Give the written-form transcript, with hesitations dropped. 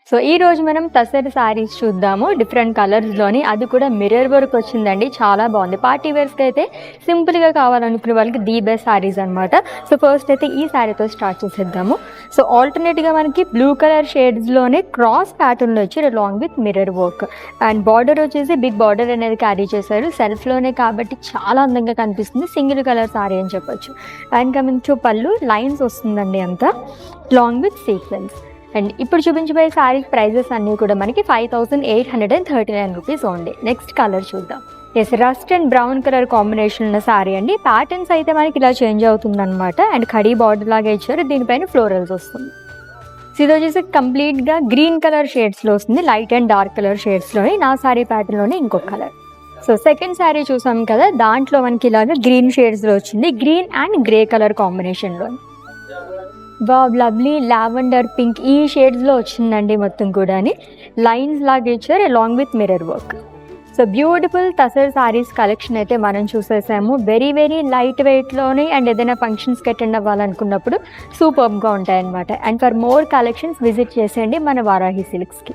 So ఈ రోజు మనం తసర్ సారీస్ చూద్దాము. డిఫరెంట్ కలర్స్‌లోని అది కూడా మిర్రర్ వర్క్ వచ్చిందండి. చాలా బాగుంది. పార్టీ వేర్స్‌కి అయితే సింపుల్‌గా కావాలనుకునే వాళ్ళకి ది బెస్ట్ సారీస్ అనమాట. సో ఫస్ట్ అయితే ఈ సారీతో స్టార్ట్ చేసేద్దాము. సో ఆల్టర్నేట్‌గా మనకి బ్లూ కలర్ షేడ్స్‌లోనే క్రాస్ ప్యాటర్న్‌లో వచ్చి along with mirror work and border వచ్చేసి బిగ్ బార్డర్ అనేది క్యారీ చేశారు. సెల్ఫ్‌లోనే కాబట్టి చాలా అందంగా కనిపిస్తుంది. సింగిల్ కలర్ సారీ అని చెప్పొచ్చు. అండ్ కమింగ్ టు పళ్ళు లైన్స్ వస్తుందండి అంతా అలాంగ్ విత్ సీక్వెన్స్. అండ్ ఇప్పుడు చూపించబోయే శారీ ప్రైజెస్ అన్నీ కూడా మనకి 5839 రూపీస్ ఓన్లీ. నెక్స్ట్ కలర్ చూద్దాం. Yes, rust and brown colour combination ఉన్న శారీ అండి. ప్యాటర్న్స్ అయితే మనకి ఇలా చేంజ్ అవుతుందన్నమాట. అండ్ ఖడీ బార్డర్ లాగా ఇచ్చారు. దీనిపైన ఫ్లోరల్స్ వస్తుంది. సో ఇది వచ్చేసి కంప్లీట్గా గ్రీన్ కలర్ షేడ్స్లో వస్తుంది. లైట్ అండ్ డార్క్ కలర్ షేడ్స్లోని నా శారీ ప్యాటర్న్లోనే ఇంకొక కలర్. సో సెకండ్ శారీ చూసాం కదా, దాంట్లో మనకి ఇలాగా గ్రీన్ షేడ్స్లో వచ్చింది. గ్రీన్ అండ్ గ్రే కలర్ కాంబినేషన్లో వావ్ లవ్లీ లావెండర్ పింక్ ఈ షేడ్స్లో వచ్చిందండి. మొత్తం కూడా లైన్స్ లాగా ఇచ్చారు along with mirror work. So beautiful tussar saris collection అయితే మనం చూసేసాము. వెరీ వెరీ లైట్ వెయిట్లోనే అండ్ ఏదైనా ఫంక్షన్స్కి అటెండ్ అవ్వాలనుకున్నప్పుడు సూపర్గా ఉంటాయన్నమాట. And for more collections visit చేసేయండి మన వారాహి సిల్క్స్కి.